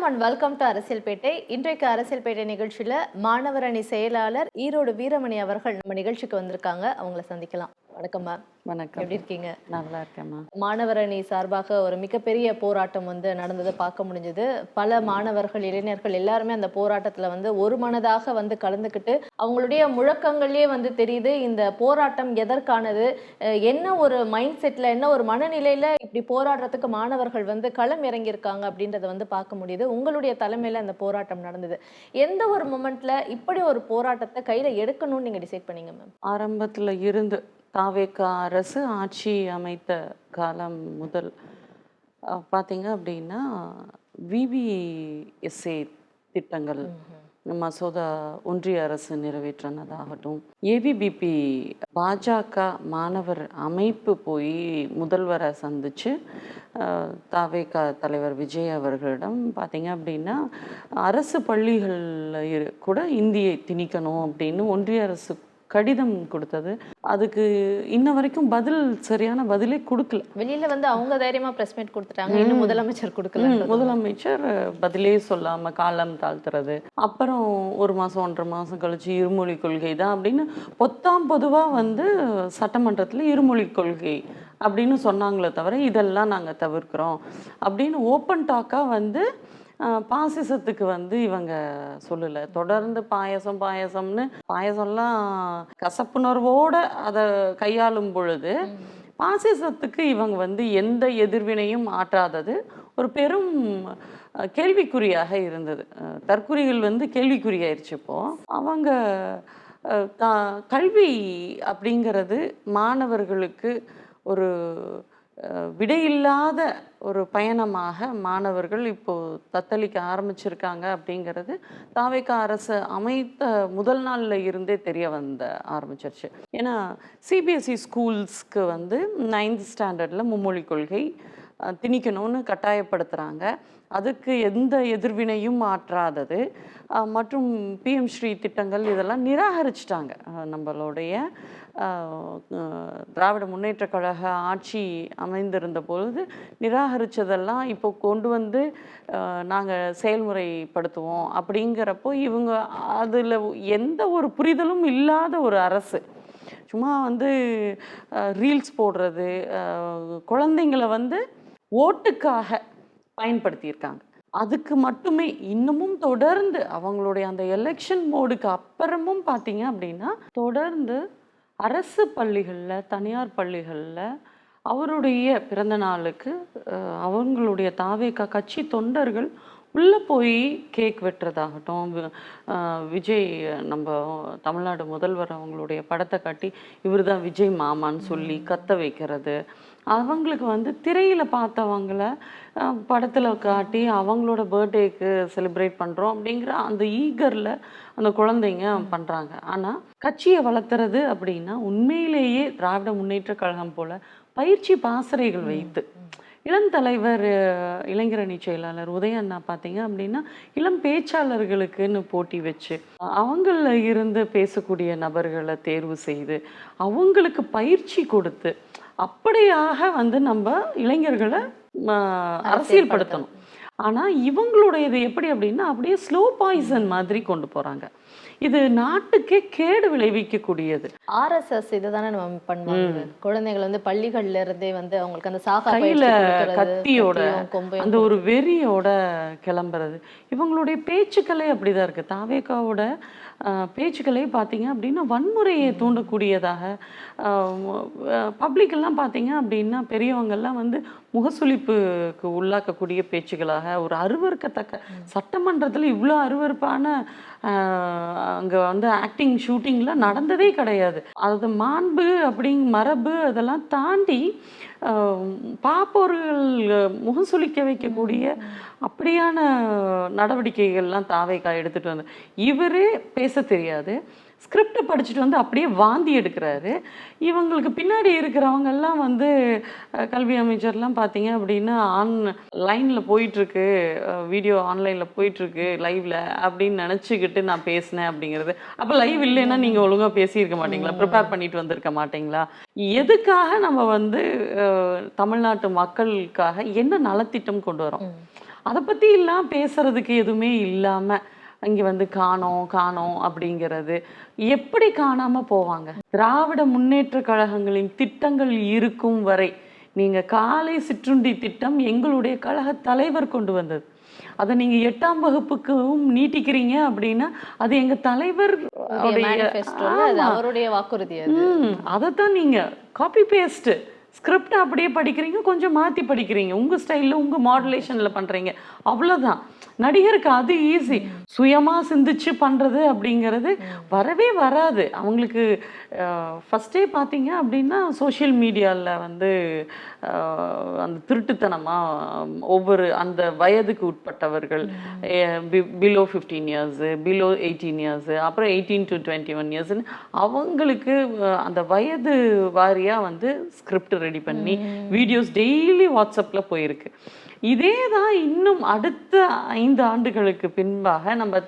And welcome to அரசியல்பேட்டை. இன்றைக்கு அரசியல்பேட்டை நிகழ்ச்சியில மாணவர் அணி செயலாளர் ஈரோடு வீரமணி அவர்கள் நம்ம நிகழ்ச்சிக்கு வந்திருக்காங்க. அவங்கள சந்திக்கலாம். வணக்கம் மேம். வணக்கம். எப்படி இருக்கீங்க? நல்லா இருக்கேம்மா. மாணவர் அணி சார்பாக ஒரு மிகப்பெரிய போராட்டம் நடந்ததை பார்க்க முடிஞ்சது. பல மாணவர்கள், இளைஞர்கள் எல்லாருமே அந்த போராட்டத்துல ஒரு மனதாக கலந்துக்கிட்டு அவங்களுடைய முழக்கங்கள்லயே தெரியுது இந்த போராட்டம் எதற்கானது, என்ன ஒரு மைண்ட் செட்ல, என்ன ஒரு மனநிலையில இப்படி போராடுறதுக்கு மாணவர்கள் களம் இறங்கியிருக்காங்க அப்படின்றத பார்க்க முடியுது. உங்களுடைய தலைமையில அந்த போராட்டம் நடந்தது. எந்த ஒரு மொமெண்ட்ல இப்படி ஒரு போராட்டத்தை கையில எடுக்கணும்னு நீங்க டிசைட் பண்ணீங்க மேம்? ஆரம்பத்துல இருந்து தாவேகா அரசு ஆட்சி அமைத்த காலம் முதல் பார்த்தீங்க அப்படின்னா விபிஎஸ்ஏ திட்டங்கள் மசோதா ஒன்றிய அரசு நிறைவேற்றினதாகட்டும், ஏவிபிபி பாஜக மாணவர் அமைப்பு போய் முதல்வரை சந்திச்சு தாவேகா தலைவர் விஜய் அவர்களிடம் பார்த்தீங்க அப்படின்னா அரசு பள்ளிகளில் கூட இந்தியை திணிக்கணும் அப்படின்னு ஒன்றிய அரசு கடிதம் கொடுத்தது. அதுக்கு இன்ன வரைக்கும் சரியான பதிலே கொடுக்கல. வெளியில அவங்க தைரியமா பிரஸ் மீட் கொடுத்துட்டாங்க, இன்னும் முதலமைச்சர் கொடுக்கல. முதலமைச்சர் பதிலே சொல்லாம காலம் தாழ்த்துறது, அப்புறம் ஒரு மாசம் 1.5 மாசம் கழிச்சு இருமொழி கொள்கை தான் அப்படின்னு பொதுவா சட்டமன்றத்துல இருமொழி கொள்கை அப்படின்னு சொன்னாங்களே தவிர இதெல்லாம் நாங்க தவிர்க்கிறோம் அப்படின்னு ஓப்பன் டாக்கா பாசிசத்துக்கு இவங்க சொல்லலை. தொடர்ந்து பாயசம்னு பாயசம்லாம் கசப்புணர்வோட அதை கையாளும் பொழுது பாசிசத்துக்கு இவங்க எந்த எதிர்வினையும் ஆற்றாதது ஒரு பெரும் கேள்விக்குறியாக இருந்தது. தற்குறிகள் கேள்விக்குறியாயிருச்சு. இப்போ அவங்க கல்வி அப்படிங்கிறது மாணவர்களுக்கு ஒரு விடையில்லாத ஒரு பயணமாக மாணவர்கள் இப்போ தத்தளிக்க ஆரம்பிச்சிருக்காங்க அப்படிங்கிறது தாவேகா அரசு அமைத்த முதல் நாளில் இருந்தே தெரிய ஆரம்பிச்சிருச்சு. ஏன்னா சிபிஎஸ்இ ஸ்கூல்ஸ்க்கு 9th ஸ்டாண்டர்டில் மும்மொழி கொள்கை திணிக்கணும்னு கட்டாயப்படுத்துகிறாங்க. அதுக்கு எந்த எதிர்வினையும் ஆற்றாதது மற்றும் பிஎம் ஸ்ரீ திட்டங்கள் இதெல்லாம் நிராகரிச்சிட்டாங்க. நம்மளுடைய திராவிட முன்னேற்ற கழக ஆட்சி அமைந்திருந்த பொழுது நிராகரித்ததெல்லாம் இப்போ கொண்டு நாங்கள் செயல்முறைப்படுத்துவோம் அப்படிங்கிறப்போ இவங்க அதில் எந்த ஒரு புரிதலும் இல்லாத ஒரு அரசு சும்மா ரீல்ஸ் போடுறது, குழந்தைங்களை ஓட்டுக்காக பயன்படுத்தியிருக்காங்க. அதுக்கு மட்டுமே இன்னமும் தொடர்ந்து அவங்களுடைய அந்த எலெக்ஷன் மோடுக்கு அப்புறமும் பார்த்தீங்க அப்படின்னா தொடர்ந்து அரசு பள்ளிகளில், தனியார் பள்ளிகளில் அவருடைய பிறந்த நாளுக்கு அவங்களுடைய தாவேகா கட்சி தொண்டர்கள் உள்ளே போய் கேக் வெட்டுறதாகட்டும், விஜய் நம்ம தமிழ்நாடு முதல்வர் அவங்களுடைய படத்தை காட்டி இவர் தான் விஜய் மாமான்னு சொல்லி கத்த வைக்கிறது, அவங்களுக்கு திரையில் பார்த்தவங்கள படத்தில் காட்டி அவங்களோட பர்த்டேக்கு செலிப்ரேட் பண்ணுறோம் அப்படிங்கிற அந்த ஈகரில் அந்த குழந்தைங்க பண்ணுறாங்க. ஆனால் கட்சியை வளர்த்துறது அப்படின்னா உண்மையிலேயே திராவிட முன்னேற்ற கழகம் போல் பயிற்சி பாசறைகள் வைத்து இளம் தலைவர் இளைஞரணி செயலாளர் உதயண்ணா பார்த்தீங்க அப்படின்னா இளம் பேச்சாளர்களுக்குன்னு போட்டி வச்சு அவங்கள இருந்து பேசக்கூடிய நபர்களை தேர்வு செய்து அவங்களுக்கு பயிற்சி கொடுத்து அப்படியாக நம்ம இளைஞர்களை அரசியல்படுத்தணும். ஆனால் இவங்களுடையது எப்படி அப்படின்னா அப்படியே ஸ்லோ பாய்சன் மாதிரி கொண்டு போகிறாங்க. இது நாட்டுக்கே கேடு விளைவிக்கக்கூடியது. ஆர்எஸ்எஸ் இதுதானே நம்ம பண்ணுவாங்க. குழந்தைகள் பள்ளிகள்ல இருந்தே அவங்களுக்கு அந்த சாகா கையில கத்தியோட அந்த ஒரு வெறியோட கிளம்புறது. இவங்களுடைய பேச்சுக்களே அப்படிதான் இருக்கு. தாவேகாவோட பேச்சுக்களே பார்த்தீங்க அப்படின்னா வன்முறையை தூண்டக்கூடியதாக, பப்ளிக்கெல்லாம் பார்த்தீங்க அப்படின்னா பெரியவங்கெல்லாம் முகசுளிப்புக்கு உள்ளாக்கக்கூடிய பேச்சுக்களாக, ஒரு அருவறுக்கத்தக்க சட்டமன்றத்தில் இவ்வளோ அருவறுப்பான அங்கே ஆக்டிங் ஷூட்டிங்லாம் நடந்ததே கிடையாது. அது மாண்பு மரபு அதெல்லாம் தாண்டி பாப்போர்கள் முகம் சுளிக்க வைக்கக்கூடிய அப்படியான நடவடிக்கைகள்லாம் தாவேகா எடுத்துகிட்டு இவரே பேச தெரியாது, ஸ்கிரிப்டை படிச்சுட்டு அப்படியே வாந்தி எடுக்கிறாரு. இவங்களுக்கு பின்னாடி இருக்கிறவங்கெல்லாம் கல்வி அமைச்சர்லாம் பார்த்தீங்க அப்படின்னா லைனில் போயிட்டுருக்கு, வீடியோ ஆன்லைனில் போயிட்டுருக்கு லைவில் அப்படின்னு நினச்சிக்கிட்டு நான் பேசினேன் அப்படிங்கிறது. அப்போ லைவ் இல்லைன்னா நீங்கள் ஒழுங்காக பேசியிருக்க மாட்டீங்களா, ப்ரிப்பேர் பண்ணிட்டு வந்திருக்க மாட்டீங்களா? எதுக்காக நம்ம தமிழ்நாட்டு மக்களுக்காக என்ன நலத்திட்டம் கொண்டு வரோம், அதை பத்தி எல்லாம் பேசுறதுக்கு எதுவுமே இல்லாம இங்க வந்து காணோம் காணோம் அப்படிங்கிறது. எப்படி காணாம போவாங்க? திராவிட முன்னேற்ற கழகங்களின் திட்டங்கள் இருக்கும் வரை, நீங்க காலை சிற்றுண்டி திட்டம் எங்களுடைய கழக தலைவர் கொண்டு வந்தது. அதை நீங்க 8ஆம் வகுப்புக்கும் நீட்டிக்கிறீங்க அப்படின்னா அது எங்க தலைவர் மேனிஃபெஸ்டோல அது அவருடைய வாக்குறுதி அது. அதைத்தான் நீங்க காப்பி பேஸ்ட் ஸ்கிரிப்ட் அப்படியே படிக்கிறீங்க, கொஞ்சம் மாத்தி படிக்கிறீங்க, உங்க ஸ்டைல்ல உங்க மாடுலேஷன்ல பண்றீங்க, அவ்வளவுதான். நடிகருக்கு அது ஈஸி. சுயமா சிந்திச்சு பண்றது அப்படிங்கிறது வரவே வராது அவங்களுக்கு. ஃபர்ஸ்டே பார்த்தீங்க அப்படின்னா சோஷியல் மீடியாவில் வந்து அந்த திருட்டுத்தனமா ஒவ்வொரு அந்த வயதுக்கு உட்பட்டவர்கள் பிலோ 15 இயர்ஸ், பிலோ 18 இயர்ஸ், அப்புறம் 18 to 21 இயர்ஸ்ன்னு அவங்களுக்கு அந்த வயது வாரியாக வந்து ஸ்கிரிப்ட் ரெடி பண்ணி வீடியோஸ் டெய்லி வாட்ஸ்அப்பில் போயிருக்கு. இதே தான் இன்னும் அடுத்த 5 ஆண்டுகளுக்கு பின்பாக நம்ம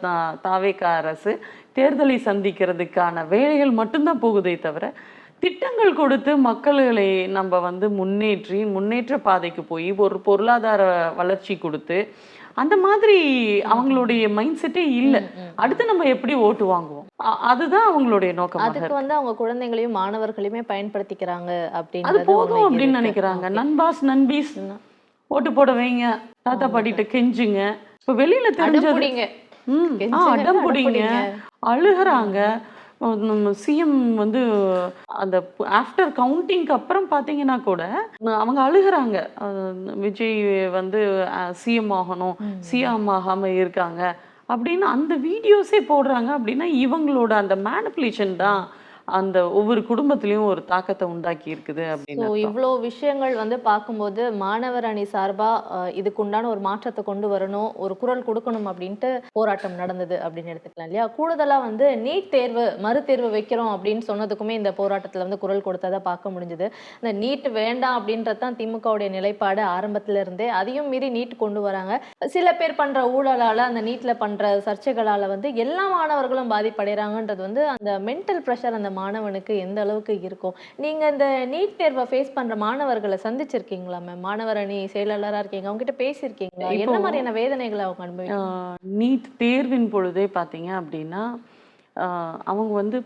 தாவேக அரசு தேர்தலை சந்திக்கிறதுக்கான வேலைகள் மட்டும்தான் போகுதே தவிர, திட்டங்கள் கொடுத்து மக்களை நம்ம வந்து முன்னேற்ற பாதைக்கு போய் ஒரு பொருளாதார வளர்ச்சி கொடுத்து அந்த மாதிரி அவங்களுடைய மைண்ட் செட்டே இல்லை. அடுத்து நம்ம எப்படி ஓட்டு வாங்குவோம், அதுதான் அவங்களுடைய நோக்கம். அதுக்கு வந்து அவங்க குழந்தைகளையும் மாணவர்களையுமே பயன்படுத்திக்கிறாங்க அது போதும் அப்படின்னு நினைக்கிறாங்க. நண்பீஸ் ஓட்டு போட வைங்க, தாத்தா பாட்டிட்ட கெஞ்சுங்க. இப்ப வெளியில தெரிஞ்சது அடம் பிடிங்க, அழுகுறாங்க. சிஎம் வந்து அந்த ஆஃப்டர் கவுண்டிங்க்கு அப்புறம் பார்த்தீங்கன்னா கூட அவங்க அழுகுறாங்க. விஜய் வந்து சிஎம் ஆகணும், சிஎம் ஆகாம இருக்காங்க அப்படின்னு அந்த வீடியோஸே போடுறாங்க. அப்படின்னா இவங்களோட அந்த மேனிப்புலேஷன் தான் அந்த ஒவ்வொரு குடும்பத்திலையும் ஒரு தாக்கத்தை உண்டாக்கி இருக்குது அப்படின்னு. இவ்வளோ விஷயங்கள் வந்து பார்க்கும்போது மாணவர் அணி சார்பா இதுக்கு உண்டான ஒரு மாற்றத்தை கொண்டு வரணும், ஒரு குரல் கொடுக்கணும் அப்படின்ட்டு போராட்டம் நடந்தது அப்படின்னு எடுத்துக்கலாம் இல்லையா? கூடுதலா வந்து நீட் தேர்வு மறுதேர்வு வைக்கிறோம் அப்படின்னு சொன்னதுக்குமே இந்த போராட்டத்துல வந்து குரல் கொடுத்ததை பார்க்க முடிஞ்சது. இந்த நீட் வேண்டாம் அப்படின்றது தான் திமுகவுடைய நிலைப்பாடு ஆரம்பத்துல இருந்தே. அதையும் மீறி நீட் கொண்டு வராங்க. சில பேர் பண்ற ஊழலால, அந்த நீட்ல பண்ற சர்ச்சைகளால வந்து எல்லா மாணவர்களும் பாதிப்படைகிறாங்கன்றது வந்து அந்த மென்டல் ப்ரெஷர் அந்த மாணவனுக்கு எந்த அளவுக்கு இருக்கும். நீங்க இந்த நீட் தேர்வை ஃபேஸ் பண்ற மாணவர்களை சந்திச்சிருக்கீங்களா மேம்? மாணவர் அணி செயலாளரா இருக்கீங்க, அவங்க கிட்ட பேசியிருக்கீங்களா? என்ன மாதிரியான வேதனைகளை அவங்க அனுபவிக்கிறாங்க? நீட் தேர்வின் பொழுதே பார்த்தீங்க அப்படின்னா அவங்க வந்து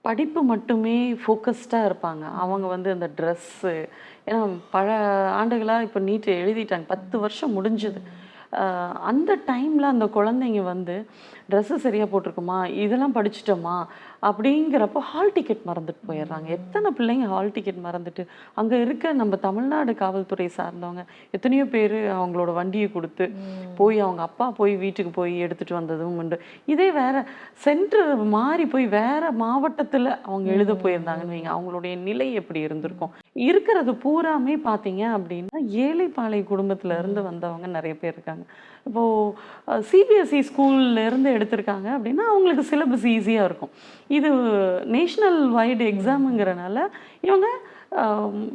படிப்பு மட்டுமே ஃபோக்கஸ்டாக இருப்பாங்க. அவங்க வந்து அந்த ட்ரெஸ்ஸு, ஏன்னா பல ஆண்டுகளாக இப்போ நீட் எழுதிட்டாங்க, 10 வருஷம் முடிஞ்சுது. அந்த டைமில் அந்த குழந்தைங்க வந்து ட்ரெஸ்ஸு சரியாக போட்டிருக்குமா, இதெல்லாம் படிச்சிட்டோமா அப்படிங்கிறப்போ ஹால் டிக்கெட் மறந்துட்டு போயிடுறாங்க. எத்தனை பிள்ளைங்க ஹால் டிக்கெட் மறந்துட்டு அங்கே இருக்க நம்ம தமிழ்நாடு காவல்துறை சார்ந்தவங்க எத்தனையோ பேர் அவங்களோட வண்டியை கொடுத்து போய் அவங்க அப்பா போய் வீட்டுக்கு போய் எடுத்துகிட்டு வந்ததும் உண்டு. இதே வேற சென்டர் மாறி போய் வேற மாவட்டத்தில் அவங்க எழுத போயிருந்தாங்கன்னு வைங்க, அவங்களுடைய நிலை எப்படி இருந்திருக்கும். இருக்கிறது பூராமே பார்த்தீங்க அப்படின்னா ஏழைப்பாளை குடும்பத்துல இருந்து வந்தவங்க நிறைய பேர் இருக்காங்க. இப்போது சிபிஎஸ்சி ஸ்கூல்லேருந்து எடுத்திருக்காங்க அப்படின்னா அவங்களுக்கு சிலபஸ் ஈஸியாக இருக்கும். இது நேஷ்னல் வைடு எக்ஸாமுங்கிறனால இவங்க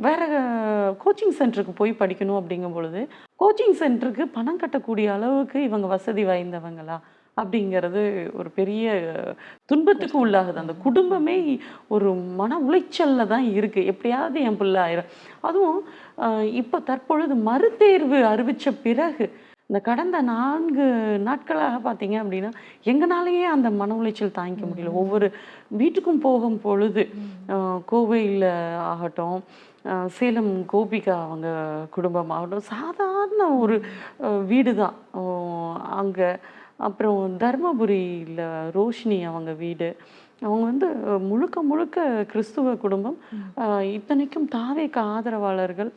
வேற கோச்சிங் சென்டருக்கு போய் படிக்கணும் அப்படிங்கும் பொழுது கோச்சிங் சென்டருக்கு பணம் கட்டக்கூடிய அளவுக்கு இவங்க வசதி வாய்ந்தவங்களா அப்படிங்கிறது ஒரு பெரிய துன்பத்துக்கு உள்ளாகுது. அந்த குடும்பமே ஒரு மன உளைச்சல்ல தான் இருக்கு. எப்படியாவது என் பிள்ளை ஆயிரும். அதுவும் இப்போ தற்பொழுது மறுதேர்வு அறிவிச்ச பிறகு இந்த கடந்த 4 நாட்களாக பார்த்தீங்க அப்படின்னா எங்களாலேயே அந்த மன உளைச்சல் தாங்கிக்க முடியல. ஒவ்வொரு வீட்டுக்கும் போகும் பொழுது கோவையில் ஆகட்டும், சேலம் கோபிகா அவங்க குடும்பம் ஆகட்டும், சாதாரண ஒரு வீடு தான் அங்கே. அப்புறம் தர்மபுரியில் ரோஷினி அவங்க வீடு, அவங்க வந்து முழுக்க முழுக்க கிறிஸ்துவ குடும்பம். இத்தனைக்கும் தாவேக ஆதரவாளர்கள்.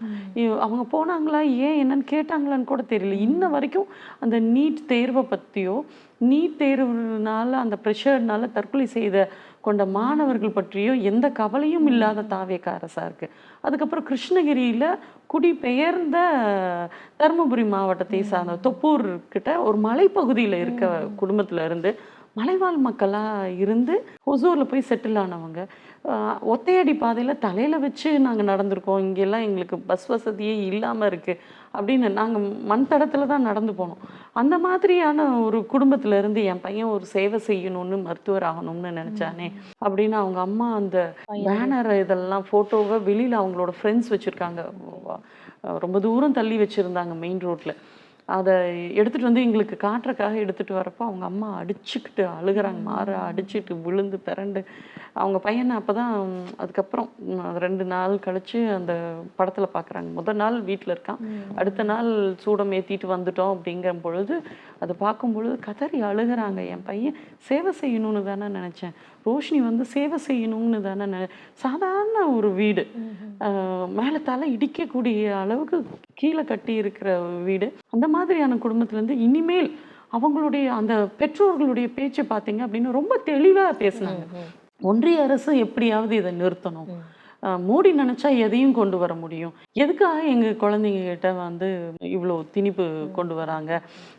அவங்க போனாங்களா, ஏன் என்னன்னு கேட்டாங்களான்னு கூட தெரியல. இன்ன வரைக்கும் அந்த நீட் தேர்வை பற்றியோ, நீட் தேர்வுனால அந்த ப்ரெஷர்னால தற்கொலை செய்த கொண்ட மாணவர்கள் பற்றியோ எந்த கவலையும் இல்லாத தாவேக அரசா இருக்கு. அதுக்கப்புறம் கிருஷ்ணகிரியில் குடிபெயர்ந்த தருமபுரி மாவட்டத்தை சார்ந்த தொப்பூர் கிட்ட ஒரு மலைப்பகுதியில் இருக்க குடும்பத்துல இருந்து மலைவாழ் மக்களாக இருந்து ஒசூரில் போய் செட்டில் ஆனவங்க. ஒத்தையடி பாதையில் தலையில் வச்சு நாங்கள் நடந்திருக்கோம், இங்கெல்லாம் எங்களுக்கு பஸ் வசதியே இல்லாமல் இருக்குது அப்படின்னு நாங்கள் மண் தடத்தில் தான் நடந்து போனோம். அந்த மாதிரியான ஒரு குடும்பத்தில் இருந்து என் பையன் ஒரு சேவை செய்யணும்னு, மருத்துவர் ஆகணும்னு நினச்சானே அப்படின்னு அவங்க அம்மா அந்த பேனர் இதெல்லாம் ஃபோட்டோவை வெளியில் அவங்களோட ஃப்ரெண்ட்ஸ் வச்சுருக்காங்க, ரொம்ப தூரம் தள்ளி வச்சுருந்தாங்க மெயின் ரோட்டில். அதை எடுத்துகிட்டு வந்து எங்களுக்கு காட்டுறக்காக எடுத்துகிட்டு வரப்போ அவங்க அம்மா அடிச்சுக்கிட்டு அழுகிறாங்க, மாற அடிச்சுட்டு விழுந்து பிறண்டு. அவங்க பையனை அப்போ தான் அதுக்கப்புறம் 2 நாள் கழித்து அந்த படத்தில் பார்க்குறாங்க. முதல் நாள் வீட்டில் இருக்கான், அடுத்த நாள் சூடம் ஏற்றிட்டு வந்துட்டோம் அப்படிங்கிற பொழுது அதை பார்க்கும் பொழுது கதறி அழுகிறாங்க. என் பையன் சேவை செய்யணும்னு தானே நினச்சேன், ரோஷினி வந்து சேவை செய்யணும்னு தானே சாதாரண ஒரு வீடு, மேலே தலை இடிக்கக்கூடிய அளவுக்கு கீழே கட்டி இருக்கிற வீடு, அந்த மாதிரியான குடும்பத்துலேருந்து இனிமேல் அவங்களுடைய அந்த பெற்றோர்களுடைய பேச்சு பார்த்தீங்க அப்படின்னு ரொம்ப தெளிவாக பேசினாங்க. ஒன்றிய அரசு எப்படியாவது இதை நிறுத்தணும், மோடி நினச்சா எதையும் கொண்டு வர முடியும், எதுக்காக எங்கள் குழந்தைங்க கிட்ட வந்து இவ்வளோ திணிப்பு கொண்டு வராங்க.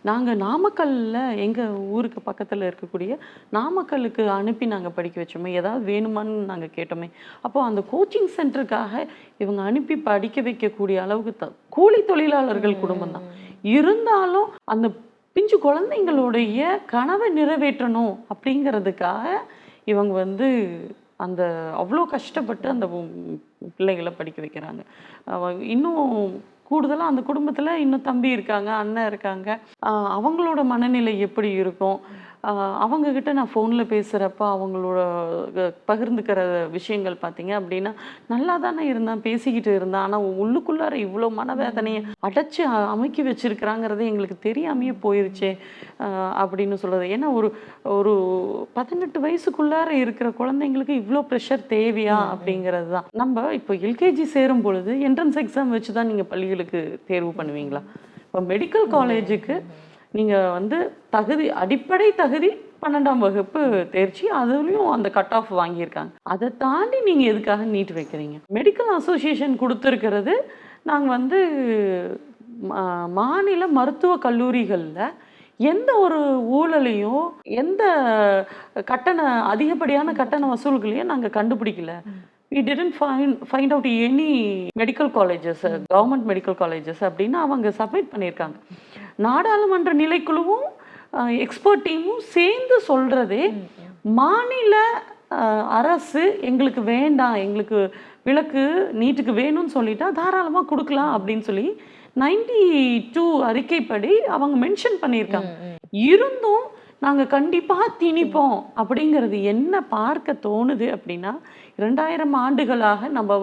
நாங்கள் நாமக்கல்லில் எங்கள் ஊருக்கு பக்கத்தில் இருக்கக்கூடிய நாமக்கல்லுக்கு அனுப்பி நாங்கள் படிக்க வச்சோமே, ஏதாவது வேணுமான்னு நாங்கள் கேட்டோமே. அப்போது அந்த கோச்சிங் சென்டருக்காக இவங்க அனுப்பி படிக்க வைக்கக்கூடிய அளவுக்கு கூலி தொழிலாளர்கள் குடும்பம் தான் இருந்தாலும் அந்த பிஞ்சு குழந்தைங்களுடைய கனவை நிறைவேற்றணும் அப்படிங்கிறதுக்காக இவங்க வந்து அந்த அவ்வளோ கஷ்டப்பட்டு அந்த பிள்ளைகளை படிக்க வைக்கிறாங்க. இன்னும் கூடுதலாக அந்த குடும்பத்தில் இன்னும் தம்பி இருக்காங்க, அண்ணன் இருக்காங்க. அவங்களோட மனநிலை எப்படி இருக்கும்? அவங்கக்கிட்ட நான் ஃபோனில் பேசுகிறப்ப அவங்களோட பகிர்ந்துக்கிற விஷயங்கள் பார்த்தீங்க அப்படின்னா, நல்லா தானே இருந்தான், பேசிக்கிட்டு இருந்தான், ஆனால் உள்ளுக்குள்ளார இவ்வளோ மனவேதனையை அடைச்சி அமைக்கி வச்சிருக்கிறாங்கிறதே எங்களுக்கு தெரியாமையே போயிருச்சே அப்படின்னு சொல்கிறது. ஏன்னா ஒரு 18 வயசுக்குள்ளார இருக்கிற குழந்தைங்களுக்கு இவ்வளோ ப்ரெஷர் தேவையா அப்படிங்கிறது தான். நம்ம இப்போ எல்கேஜி சேரும் பொழுது என்ட்ரன்ஸ் எக்ஸாம் வச்சு தான் நீங்கள் பள்ளிகளுக்கு தேர்வு பண்ணுவீங்களா? இப்போ மெடிக்கல் காலேஜுக்கு நீங்கள் வந்து அடிப்படை தகுதி 12ஆம் வகுப்பு தேர்ச்சி, அதுலேயும் அந்த கட் ஆஃப் வாங்கியிருக்காங்க. அதை தாண்டி நீங்கள் எதுக்காக நீட் வைக்கிறீங்க? மெடிக்கல் அசோசியேஷன் கொடுத்துருக்கிறது, நாங்கள் வந்து மாநில மருத்துவ கல்லூரிகளில் எந்த ஒரு ஊழலையும் எந்த அதிகப்படியான கட்டண வசூல்களையும் நாங்கள் கண்டுபிடிக்கல. We didn't find out any medical colleges, government medical colleges அப்படின்னு அவங்க சப்மிட் பண்ணியிருக்காங்க. நாடாளுமன்ற நிலைக்குழுவும் எக்ஸ்பர்ட் டீமும் சேர்ந்து சொல்கிறதே, மாநில அரசு எங்களுக்கு வேண்டாம், எங்களுக்கு விலக்கு நீட்டுக்கு வேணும்னு சொல்லிட்டா தாராளமாக கொடுக்கலாம் அப்படின்னு சொல்லி 92 அறிக்கைப்படி அவங்க மென்ஷன் பண்ணியிருக்காங்க. இருந்தும் நாங்கள் கண்டிப்பாக திணிப்போம் அப்படிங்கிறது என்ன பார்க்க தோணுது அப்படின்னா, 2000 ஆண்டுகளாக நம்ம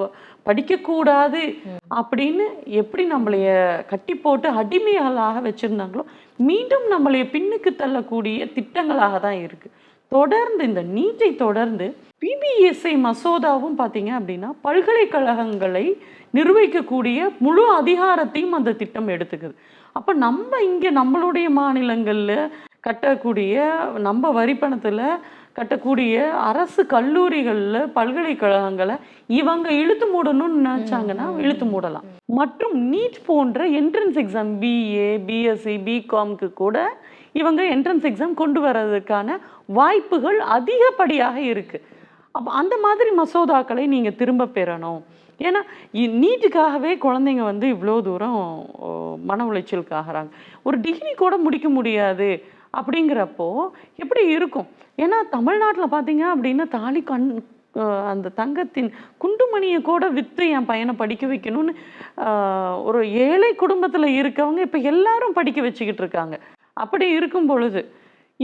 படிக்கக்கூடாது அப்படின்னு எப்படி நம்மளைய கட்டி போட்டு அடிமைகளாக வச்சுருந்தாங்களோ, மீண்டும் நம்மளைய பின்னுக்கு தள்ளக்கூடிய திட்டங்களாக தான் இருக்குது. தொடர்ந்து இந்த நீட்டை தொடர்ந்து பிபிஎஸ்ஐ மசோதாவும் பார்த்தீங்க அப்படின்னா, பல்கலைக்கழகங்களை நிர்வகிக்கக்கூடிய முழு அதிகாரத்தையும் அந்த திட்டம் எடுத்துக்குது. அப்போ நம்ம இங்கே நம்மளுடைய மாநிலங்களில் கட்டக்கூடிய, நம்ம வரிப்பணத்தில் கட்டக்கூடிய அரசு கல்லூரிகளில் பல்கலைக்கழகங்களை இவங்க இழுத்து மூடணும்னு நினச்சாங்கன்னா இழுத்து மூடலாம். மற்றும் நீட் போன்ற என்ட்ரன்ஸ் எக்ஸாம் பிஏ, பிஎஸ்சி, பிகாம்க்கு கூட இவங்க என்ட்ரன்ஸ் எக்ஸாம் கொண்டு வர்றதுக்கான வாய்ப்புகள் அதிகப்படியாக இருக்குது. அப்போ அந்த மாதிரி மசோதாக்களை நீங்கள் திரும்ப பெறணும். ஏன்னா நீட்டுக்காகவே குழந்தைங்க வந்து இவ்வளோ தூரம் மன உளைச்சலுக்கு ஆகிறாங்க. ஒரு டிகிரி கூட முடிக்க முடியாது அப்படிங்கிறப்போ எப்படி இருக்கும்? ஏன்னா தமிழ்நாட்டில் பார்த்தீங்க அப்படின்னா அந்த தங்கத்தின் குண்டுமணியை கூட விற்று என் பையனை படிக்க வைக்கணும்னு ஒரு ஏழை குடும்பத்தில் இருக்கவங்க இப்போ எல்லாரும் படிக்க வச்சுக்கிட்டு இருக்காங்க. அப்படி இருக்கும் பொழுது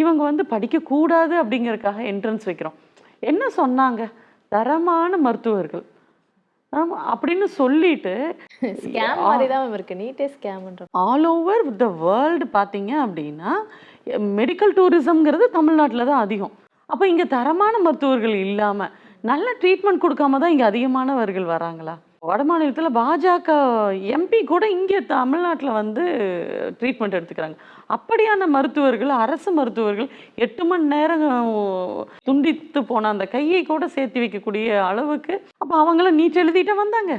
இவங்க வந்து படிக்கக்கூடாது அப்படிங்கிறதுக்காக என்ட்ரன்ஸ் வைக்கிறோம். என்ன சொன்னாங்க? தரமான மருத்துவர்கள் அப்படின்னு சொல்லிட்டு ஆல் ஓவர் த வேர்ல்டு பார்த்தீங்க அப்படின்னா மெடிக்கல் டூரிசம்ங்கிறது தமிழ்நாட்டில் தான் அதிகம். அப்போ இங்கே தரமான மருத்துவர்கள் இல்லாமல் நல்ல ட்ரீட்மெண்ட் கொடுக்காம தான் இங்கே அதிகமானவர்கள் வராங்களா? வட மாநிலத்தில் பாஜக எம்பி கூட இங்கே தமிழ்நாட்டில் வந்து ட்ரீட்மெண்ட் எடுத்துக்கிறாங்க. அப்படியான மருத்துவர்கள், அரசு மருத்துவர்கள் 8 மணி நேரம் துண்டித்து போன அந்த கையை கூட சேர்த்து வைக்கக்கூடிய அளவுக்கு அப்போ அவங்கள நீட் எழுதிட்டு வந்தாங்க.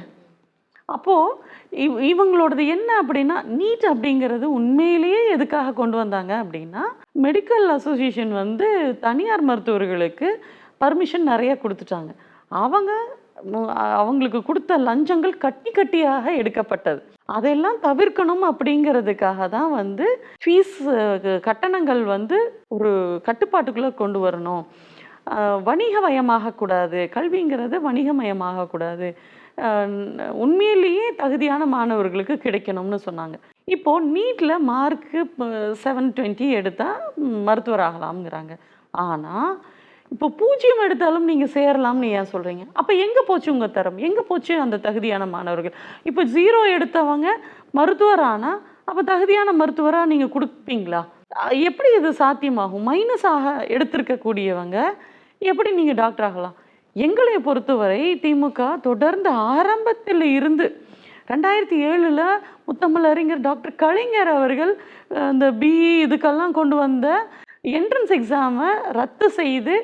அப்போது இவங்களோடது என்ன அப்படின்னா, நீட் அப்படிங்கிறது உண்மையிலேயே எதுக்காக கொண்டு வந்தாங்க அப்படின்னா, மெடிக்கல் அசோசியேஷன் வந்து தனியார் மருத்துவர்களுக்கு பர்மிஷன் நிறைய கொடுத்துட்டாங்க. அவங்களுக்கு கொடுத்த லஞ்சங்கள் கட்டியாக எடுக்கப்பட்டது. அதெல்லாம் தவிர்க்கணும் அப்படிங்கிறதுக்காக தான் வந்து ஃபீஸ் கட்டணங்கள் வந்து ஒரு கட்டுப்பாட்டுக்குள்ளே கொண்டு வரணும். வணிகமயமாகக்கூடாது, கல்விங்கிறது வணிகமயமாகக்கூடாது. உண்மையிலேயே தகுதியான மாணவர்களுக்கு கிடைக்கணும்னு சொன்னாங்க. இப்போ நீட்ல மார்க்கு 720 எடுத்தா மருத்துவர் ஆகலாம்ங்கிறாங்க. ஆனா இப்போ 0 எடுத்தாலும் நீங்க சேரலாம்னு ஏன் சொல்றீங்க? அப்ப எங்க போச்சு உங்க தரம்? எங்க போச்சு அந்த தகுதியான மாணவர்கள்? இப்போ 0 எடுத்தவங்க மருத்துவர் ஆனா, அப்ப தகுதியான மருத்துவரா நீங்க குடுப்பீங்களா? எப்படி இது சாத்தியமாகும்? மைனஸாக எடுத்திருக்கக்கூடியவங்க எப்படி நீங்க டாக்டர் ஆகலாம்? எங்களை பொறுத்தவரை திமுக தொடர்ந்து ஆரம்பத்தில் இருந்து 2007ல முத்தமிழ் அறிஞர் டாக்டர் கலைஞர் அவர்கள் இந்த பிஇ இதுக்கெல்லாம் கொண்டு வந்த என்ட்ரன்ஸ் எக்ஸாமை ரத்து செய்து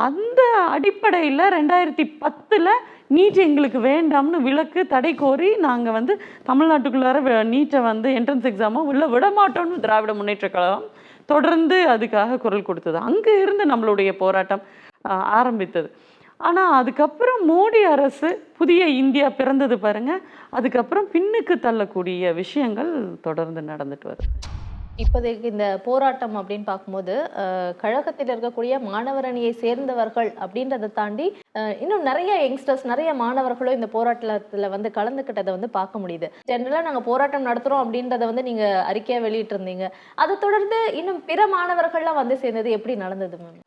அந்த அடிப்படையில் 2010ல் நீட் எங்களுக்கு வேண்டாம்னு விலக்கு தடை கோரி நாங்கள் வந்து தமிழ்நாட்டுக்குள்ளார நீட்டை வந்து என்ட்ரன்ஸ் எக்ஸாமை உள்ள விட மாட்டோம்னு திராவிட முன்னேற்றக் கழகம் தொடர்ந்து அதுக்காக குரல் கொடுத்தது. அங்கே இருந்து நம்மளுடைய போராட்டம் ஆரம்பித்தது. ஆனால் அதுக்கப்புறம் மோடி அரசு புதிய இந்தியா பிறந்தது பாருங்க, அதுக்கப்புறம் பின்னுக்கு தள்ளக்கூடிய விஷயங்கள் தொடர்ந்து நடந்துட்டு வருது. இப்போதைக்கு இந்த போராட்டம் அப்படின்னு பார்க்கும்போது கழகத்தில் இருக்கக்கூடிய மாணவர் அணியை சேர்ந்தவர்கள் அப்படின்றத தாண்டி இன்னும் நிறைய யங்ஸ்டர்ஸ், நிறைய மாணவர்களும் இந்த போராட்டத்தில் வந்து கலந்துக்கிட்டதை வந்து பார்க்க முடியுது. ஜென்ரலாக நாங்கள் போராட்டம் நடத்துகிறோம் அப்படின்றத வந்து நீங்கள் அறிக்கையாக வெளியிட்டிருந்தீங்க. அதை தொடர்ந்து இன்னும் பிற மாணவர்கள்லாம் வந்து சேர்ந்தது எப்படி நடந்தது மேம்?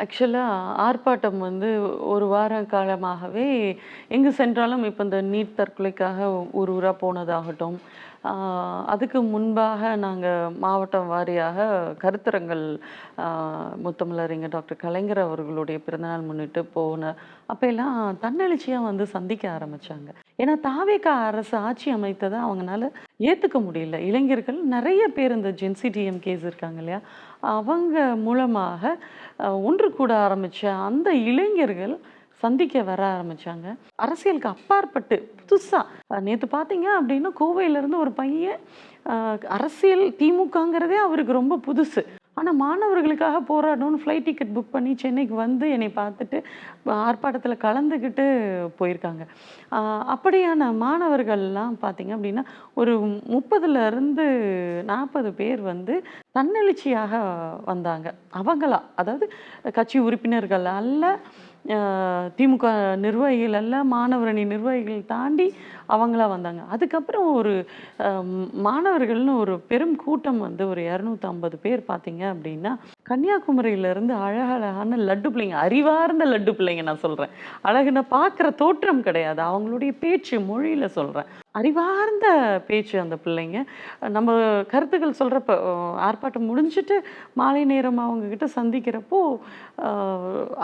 ஆக்சுவலாக ஆர்ப்பாட்டம் வந்து ஒரு வார காலமாகவே எங்கே சென்றாலும் இப்போ இந்த நீட் தற்கொலைக்காக ஊர் ஊராக போனதாகட்டும், அதுக்கு முன்பாக நாங்கள் மாவட்டம் வாரியாக கருத்தரங்கள் முத்தமிழறிஞர் டாக்டர் கலைஞர் அவர்களுடைய பிறந்தநாள் முன்னிட்டு போன அப்போல்லாம் தன்னெழுச்சியாக வந்து சந்திக்க ஆரம்பித்தாங்க. ஏன்னா தாவேகா அரசு ஆட்சி அமைத்ததை அவங்களால ஏற்றுக்க முடியல. இளைஞர்கள் நிறைய பேர் இந்த ஜென்சி டிஎம்கேஸ் இருக்காங்க இல்லையா, அவங்க மூலமாக ஒன்று கூட ஆரம்பித்த அந்த இளைஞர்கள் சந்திக்க வர ஆரம்பித்தாங்க. அரசியலுக்கு அப்பாற்பட்டு புதுசாக நேற்று பார்த்தீங்க அப்படின்னா கோவையிலேருந்து ஒரு பையன் அரசியல் திமுகங்கிறதே அவருக்கு ரொம்ப புதுசு. ஆனால் மாணவர்களுக்காக போராடணும்னு ஃப்ளைட் டிக்கெட் புக் பண்ணி சென்னைக்கு வந்து என்னை பார்த்துட்டு ஆர்ப்பாட்டத்தில் கலந்துக்கிட்டு போயிருக்காங்க. அப்படியான மாணவர்கள்லாம் பார்த்தீங்க அப்படின்னா ஒரு 30லேருந்து 40 பேர் வந்து தன்னெழுச்சியாக வந்தாங்க. அவங்களா, அதாவது கட்சி உறுப்பினர்கள் அல்ல, திமுக நிர்வாகிகள் அல்ல, மாணவரணி நிர்வாகிகள் தாண்டி அவங்களா வந்தாங்க. அதுக்கப்புறம் ஒரு மாணவர்கள்னு ஒரு பெரும் கூட்டம் வந்து ஒரு 250 பேர் பார்த்தீங்க அப்படின்னா கன்னியாகுமரியிலேருந்து அழகழகான லட்டு பிள்ளைங்க, அறிவார்ந்த லட்டு பிள்ளைங்க. நான் சொல்கிறேன், அழகுன பார்க்குற தோற்றம் கிடையாது, அவங்களுடைய பேச்சு மொழியில் சொல்கிறேன், அறிவார்ந்த பேச்சு அந்த பிள்ளைங்க. நம்ம கருத்துக்கள் சொல்கிறப்ப ஆர்ப்பாட்டம் முடிஞ்சுட்டு மாலை நேரம் அவங்கக்கிட்ட சந்திக்கிறப்போ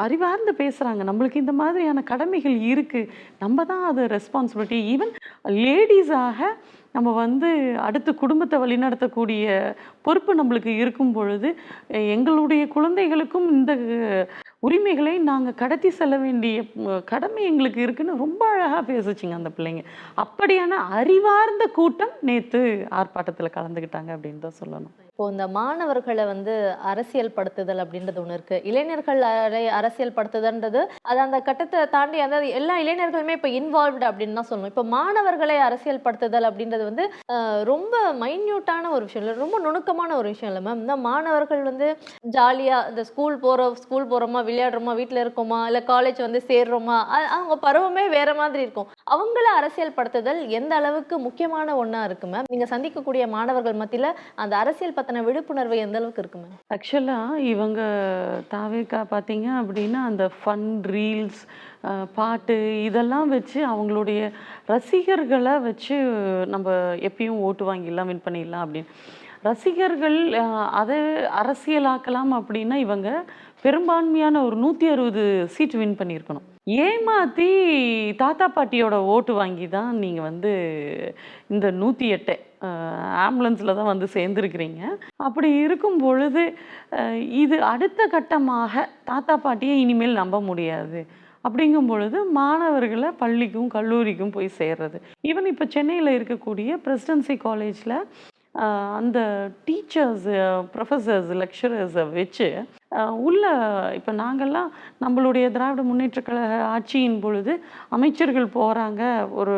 அறிவார்ந்து பேசுகிறாங்க. நம்மளுக்கு இந்த மாதிரியான கடமைகள் இருக்குது, நம்ம தான் அது ரெஸ்பான்சிபிலிட்டி. ஈவன் லேடிஸாக நம்ம வந்து அடுத்து குடும்பத்தை வழிநடத்தக்கூடிய பொறுப்பு நம்மளுக்கு இருக்கும் பொழுது எங்களுடைய குழந்தைகளுக்கும் இந்த உரிமைகளை நாங்கள் கடத்தி செல்ல வேண்டிய கடமை எங்களுக்கு இருக்குன்னு ரொம்ப அழகாக பேசுச்சுங்க அந்த பிள்ளைங்க. அப்படியான அறிவார்ந்த கூட்டம் நேற்று ஆர்ப்பாட்டத்தில் கலந்துக்கிட்டாங்க அப்படின்னு தான் சொல்லணும். இப்போ இந்த மாணவர்களை வந்து அரசியல் படுத்துதல் அப்படின்றது ஒன்று இருக்கு, இளைஞர்களை அரசியல் படுத்துதல்ன்றது அது அந்த கட்டத்தை தாண்டி அதாவது எல்லா இளைஞர்களுமே இப்போ இன்வால்வ்டு அப்படின்னு தான் சொல்லணும். இப்போ மாணவர்களை அரசியல் படுத்துதல் அப்படின்றது வந்து ரொம்ப மைன்யூட்டான ஒரு விஷயம் இல்லை, ரொம்ப நுணுக்கமான ஒரு விஷயம் இல்லை மேம். இந்த மாணவர்கள் வந்து ஜாலியாக இந்த ஸ்கூல் போகிறோமா, விளையாடுறோமா, வீட்டில் இருக்கோமா, இல்லை காலேஜ் வந்து சேர்றோமா, அவங்க பருவமே வேற மாதிரி இருக்கும். அவங்கள அரசியல் படுத்துதல் எந்த அளவுக்கு முக்கியமான ஒன்றா இருக்கு மேம்? நீங்கள் சந்திக்கக்கூடிய மாணவர்கள் மத்தியில் அந்த அரசியல் பற்றின விழிப்புணர்வு எந்த அளவுக்கு இருக்கு மேம்? ஆக்சுவலாக இவங்க தாவேக்கா பார்த்தீங்க அப்படின்னா அந்த ஃபன் ரீல்ஸ், பாட்டு இதெல்லாம் வச்சு அவங்களுடைய ரசிகர்களை வச்சு நம்ம எப்பயும் ஓட்டு வாங்கிடலாம், வின் பண்ணிடலாம் அப்படின்னு ரசிகர்கள் அதை அரசியலாக்கலாம் அப்படின்னா இவங்க பெரும்பான்மையான ஒரு 160 சீட் வின் பண்ணியிருக்கணும். ஏமாற்றி தாத்தா பாட்டியோட ஓட்டு வாங்கி தான் நீங்கள் வந்து இந்த 108 ஆம்புலன்ஸில் தான் வந்து சேர்ந்துருக்கிறீங்க. அப்படி இருக்கும் பொழுது இது அடுத்த கட்டமாக தாத்தா பாட்டியை இனிமேல் நம்ப முடியாது. அப்படிங்கும் பொழுது மாணவர்களை பள்ளிக்கும் கல்லூரிக்கும் போய் சேர்றது. ஈவன் இப்போ சென்னையில் இருக்கக்கூடிய பிரசிடென்சி காலேஜில் அந்த டீச்சர்ஸ், ப்ரொஃபஸர்ஸ், லெக்சரர்ஸை வச்சு உள்ள இப்போ நாங்கள்லாம் நம்மளுடைய திராவிட முன்னேற்ற கழக ஆட்சியின் பொழுது அமைச்சர்கள் போகிறாங்க, ஒரு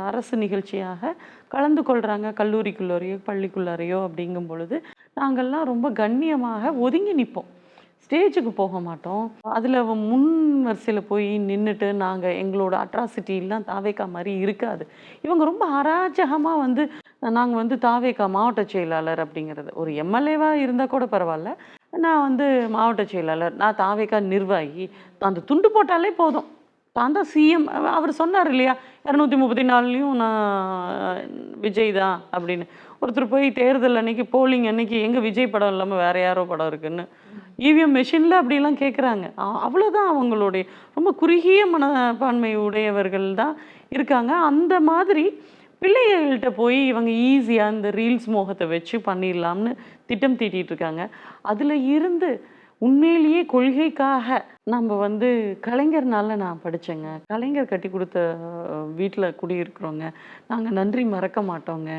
அரசு நிகழ்ச்சியாக கலந்து கொள்கிறாங்க கல்லூரிக்குள்ளாரையோ பள்ளிக்குள்ளாரையோ அப்படிங்கும் பொழுது நாங்கள்லாம் ரொம்ப கண்ணியமாக ஒதுங்கி நிற்போம். ஸ்டேஜுக்கு போக மாட்டோம். அதில் முன் வரிசையில் போய் நின்றுட்டு நாங்கள் எங்களோட அட்ராசிட்டிலாம் தாவேக்கா மாதிரி இருக்காது. இவங்க ரொம்ப அராஜகமாக வந்து நாங்கள் வந்து தாவேக்கா மாவட்ட செயலாளர் அப்படிங்கிறது ஒரு எம்எல்ஏவாக இருந்தால் கூட பரவாயில்ல. நான் வந்து மாவட்ட செயலாளர், நான் தாவேக்கா நிர்வாகி, அந்த துண்டு போட்டாலே போதும். நான் தான் சிஎம். அவர் சொன்னார் இல்லையா, 234லையும் நான் விஜய் தான் அப்படின்னு. ஒருத்தர் போய் தேர்தல் அன்னைக்கு போலிங் அன்னைக்கு எங்க விஜய் படம் இல்லாமல் வேற யாரோ படம் இருக்குன்னு இவிஎம் மெஷினில் அப்படிலாம் கேட்குறாங்க. அவ்வளோதான். அவங்களுடைய ரொம்ப குறுகிய மனப்பான்மை உடையவர்கள் தான் இருக்காங்க. அந்த மாதிரி பிள்ளைகள்கிட்ட போய் இவங்க ஈஸியாக இந்த ரீல்ஸ் மோகத்தை வச்சு பண்ணிடலாம்னு திட்டம் தீட்டிட்டு இருக்காங்க. அதில் இருந்து உண்மையிலேயே கொள்கைக்காக நம்ம வந்து கலைஞர்னால நான் படித்தேங்க, கலைஞர் கட்டி கொடுத்த வீட்டில் குடியிருக்கிறோங்க, நாங்கள் நன்றி மறக்க மாட்டோங்க,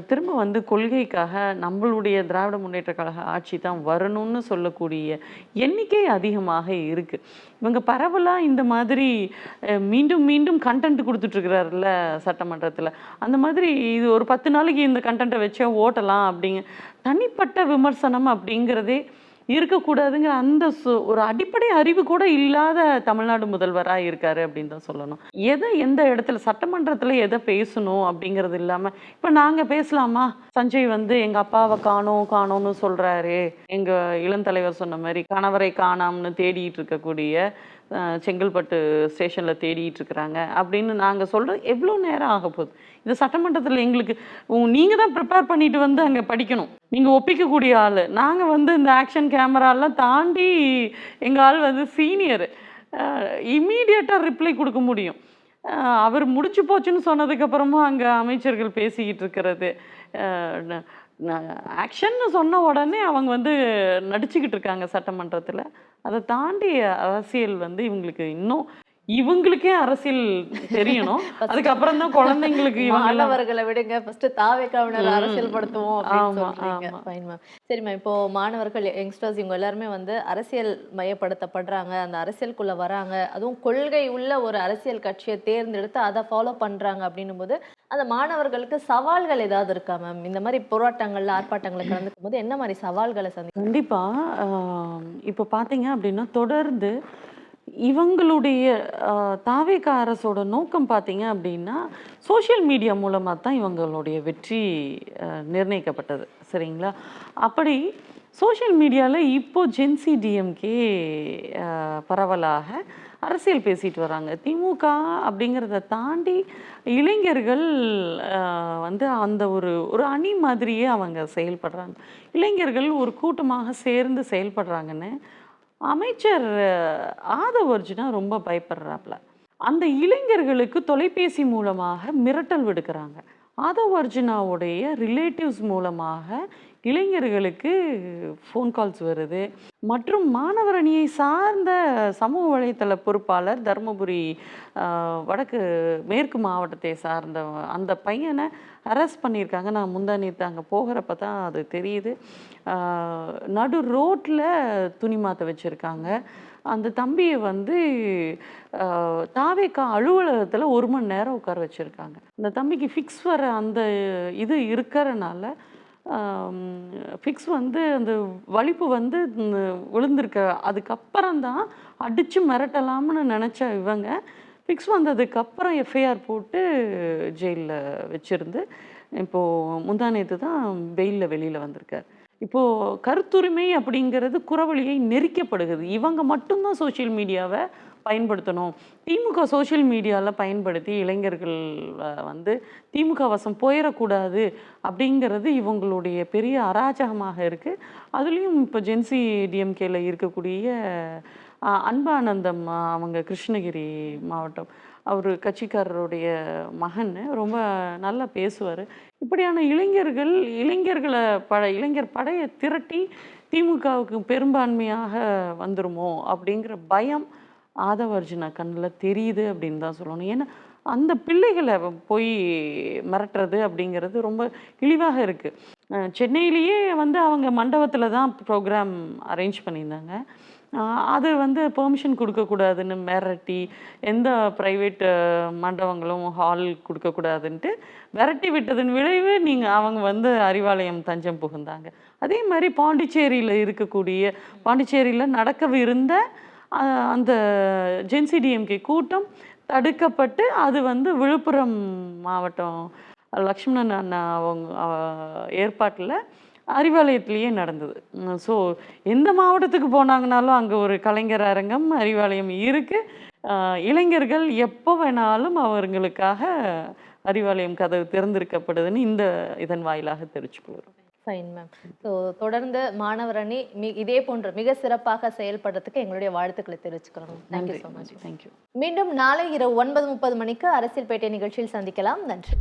திரும்ப வந்து கொள்கைக்காக நம்மளுடைய திராவிட முன்னேற்ற கழக ஆட்சி தான் வரணும்னு சொல்லக்கூடிய எண்ணிக்கை அதிகமாக இருக்குது. இவங்க பரவலாக இந்த மாதிரி மீண்டும் மீண்டும் கண்டென்ட் கொடுத்துட்ருக்கிறாருல்ல சட்டமன்றத்தில், அந்த மாதிரி இது ஒரு 10 நாளைக்கு இந்த கண்டென்ட்டை வச்சே ஓட்டலாம் அப்படிங்க தனிப்பட்ட விமர்சனம் அப்படிங்கிறதே இருக்கக்கூடாதுங்கிற அந்த ஒரு அடிப்படை அறிவு கூட இல்லாத தமிழ்நாடு முதல்வராக இருக்காரு அப்படின்னு தான் சொல்லணும். எதை எந்த இடத்துல சட்டமன்றத்தில் எதை பேசணும் அப்படிங்கிறது இல்லாமல் இப்போ நாங்கள் பேசலாமா, சஞ்சய் வந்து எங்கள் அப்பாவை காணோம்னு சொல்கிறாரு, எங்கள் இளந்தலைவர் சொன்ன மாதிரி கணவரை காணாம்னு தேடிட்டு இருக்கக்கூடிய செங்கல்பட்டு ஸ்டேஷனில் தேடிட்டு இருக்கிறாங்க அப்படின்னு நாங்கள் சொல்கிறது எவ்வளோ நேரம் ஆக போகுது? இந்த சட்டமன்றத்தில் எங்களுக்கு நீங்கள் தான் ப்ரிப்பேர் பண்ணிட்டு வந்து அங்கே படிக்கணும், நீங்கள் ஒப்பிக்கக்கூடிய ஆள். நாங்கள் வந்து இந்த ஆக்ஷன் கேமராலாம் தாண்டி எங்கள் ஆள் வந்து சீனியர், இம்மீடியட்டாக ரிப்ளை கொடுக்க முடியும். அவர் முடிச்சு போச்சுன்னு சொன்னதுக்கப்புறமா அங்கே அமைச்சர்கள் பேசிக்கிட்டு இருக்கிறது, ஆக்ஷன்னு சொன்ன உடனே அவங்க வந்து நடிச்சுக்கிட்டு இருக்காங்க சட்டமன்றத்தில். அதை தாண்டி அரசியல் வந்து இவங்களுக்கு இன்னும் இவங்களுக்கே அரசியல் தெரியணும். அதுக்கப்புறம் தான் குழந்தைங்களுக்கு மாணவர்களை விடுங்க, ஃபர்ஸ்ட் தாவேக்காவினர் அரசியல் படுத்துவோம் அப்படின்னு சொல்றீங்க. Fine ma'am. சரி மேம், இப்போ மாணவர்கள் யங்ஸ்டர்ஸ் இவங்க எல்லாருமே வந்து அரசியல் மயப்படுத்தப்படுறாங்க, அந்த அரசியலுக்குள்ள வராங்க, அதுவும் கொள்கை உள்ள ஒரு அரசியல் கட்சியை தேர்ந்தெடுத்து அதை ஃபாலோ பண்றாங்க அப்படின்னும் போது அந்த மாணவர்களுக்கு சவால்கள் ஏதாவது இருக்கா மேம்? இந்த மாதிரி போராட்டங்கள்ல ஆர்ப்பாட்டங்களை கலந்துக்கும் போது என்ன மாதிரி சவால்களை சந்திக்கும்? கண்டிப்பா. இப்போ பார்த்தீங்க அப்படின்னா தொடர்ந்து இவங்களுடைய தாவேகா அரசோட நோக்கம் பார்த்தீங்க அப்படின்னா சோஷியல் மீடியா மூலமாக தான் இவங்களுடைய வெற்றி நிர்ணயிக்கப்பட்டது. சரிங்களா? அப்படி சோஷியல் மீடியாவில் இப்போ ஜென்சி டிஎம்கே பரவலாக அரசியல் பேசிட்டு வராங்க. திமுக அப்படிங்கிறத தாண்டி இளைஞர்கள் வந்து அந்த ஒரு அணி மாதிரியே அவங்க செயல்படுறாங்க. இளைஞர்கள் ஒரு கூட்டமாக சேர்ந்து செயல்படுறாங்கன்னு அமைச்சர் ஆதவ் அர்ஜுனா ரொம்ப பயப்படுறாப்புல. அந்த இளைஞர்களுக்கு தொலைபேசி மூலமாக மிரட்டல் விடுக்கிறாங்க. ஆதவ் அர்ஜுனாவுடைய ரிலேட்டிவ்ஸ் மூலமாக இளைஞர்களுக்கு ஃபோன் கால்ஸ் வருது. மற்றும் மாணவர் அணியை சார்ந்த சமூக வலைத்தள பொறுப்பாளர் தருமபுரி வடக்கு மேற்கு மாவட்டத்தை சார்ந்த அந்த பையனை அரெஸ்ட் பண்ணியிருக்காங்க. நான் முந்தா நேற்று அங்கே போகிறப்ப தான் அது தெரியுது. நடு ரோட்டில் துணி மாற்ற வச்சுருக்காங்க. அந்த தம்பியை வந்து தாவேக்கா அலுவலகத்தில் 1 மணி நேரம் உட்கார வச்சுருக்காங்க. அந்த தம்பிக்கு ஃபிக்ஸ் வர அந்த இது இருக்கிறனால ஃபிக்ஸ் வந்து அந்த வலிப்பு வந்து விழுந்திருக்க அதுக்கப்புறம் தான் அடித்து மிரட்டலாம்னு நினச்ச இவங்க ஃபிக்ஸ் வந்ததுக்கப்புறம் எஃப்ஐஆர் போட்டு ஜெயிலில் வச்சுருந்து இப்போது முந்தா நேற்று தான் பெயிலில் வெளியில் வந்திருக்கார். இப்போது கருத்துரிமை அப்படிங்கிறது குறவழியை நெரிக்கப்படுகிறது. இவங்க மட்டும்தான் சோஷியல் மீடியாவை பயன்படுத்தணும். திமுக சோஷியல் மீடியாவில் பயன்படுத்தி இளைஞர்கள் வந்து திமுக வசம் போயிடக்கூடாது அப்படிங்கிறது இவங்களுடைய பெரிய அராஜகமாக இருக்குது. அதுலேயும் இப்போ ஜென்சி டிஎம்கேல இருக்கக்கூடிய அன்பானந்தம், அவங்க கிருஷ்ணகிரி மாவட்டம், அவர் கட்சிக்காரருடைய மகன், ரொம்ப நல்லா பேசுவார். இப்படியான இளைஞர் படையை திரட்டி திமுகவுக்கு பெரும்பான்மையாக வந்துருமோ அப்படிங்கிற பயம் ஆதவ அர்ஜுனா கண்ணில் தெரியுது அப்படின்னு தான் சொல்லணும். ஏன்னா அந்த பிள்ளைகளை போய் மிரட்டுறது அப்படிங்கிறது ரொம்ப இழிவாக இருக்குது. சென்னையிலேயே வந்து அவங்க மண்டபத்தில் தான் ப்ரோக்ராம் அரேஞ்ச் பண்ணியிருந்தாங்க. அது வந்து பெர்மிஷன் கொடுக்கக்கூடாதுன்னு மிரட்டி, எந்த ப்ரைவேட் மண்டபங்களும் ஹால் கொடுக்கக்கூடாதுன்ட்டு விரட்டி விட்டதன் விளைவு அவங்க வந்து அறிவாலயம் தஞ்சம் புகுந்தாங்க. அதே மாதிரி பாண்டிச்சேரியில் நடக்கவிருந்த அந்த ஜென்சிடிஎம்கே கூட்டம் தடுக்கப்பட்டு அது வந்து விழுப்புரம் மாவட்டம் லக்ஷ்மணன் அண்ணா அவங்க ஏற்பாட்டில் அறிவாலயத்திலேயே நடந்தது. ஸோ எந்த மாவட்டத்துக்கு போனாங்கனாலும் அங்கே ஒரு கலைஞர் அரங்கம், அறிவாலயம் இருக்குது. இளைஞர்கள் எப்போ வேணாலும் அவர்களுக்காக அறிவாலயம் கதவு திறந்திருக்கப்படுதுன்னு இதன் வாயிலாக தெரிவிச்சுக்கொள்கிறோம். Fine ma'am. ஸோ தொடர்ந்து மாணவர் அணி இதே போன்ற மிக சிறப்பாக செயல்படுறதுக்கு எங்களுடைய வாழ்த்துக்களை தெரிவிச்சுக்கிறோம். Thank you so much. தேங்க்யூ. மீண்டும் நாளை இரவு 9:30 மணிக்கு அரசியல் பேட்டை நிகழ்ச்சியில் சந்திக்கலாம். நன்றி.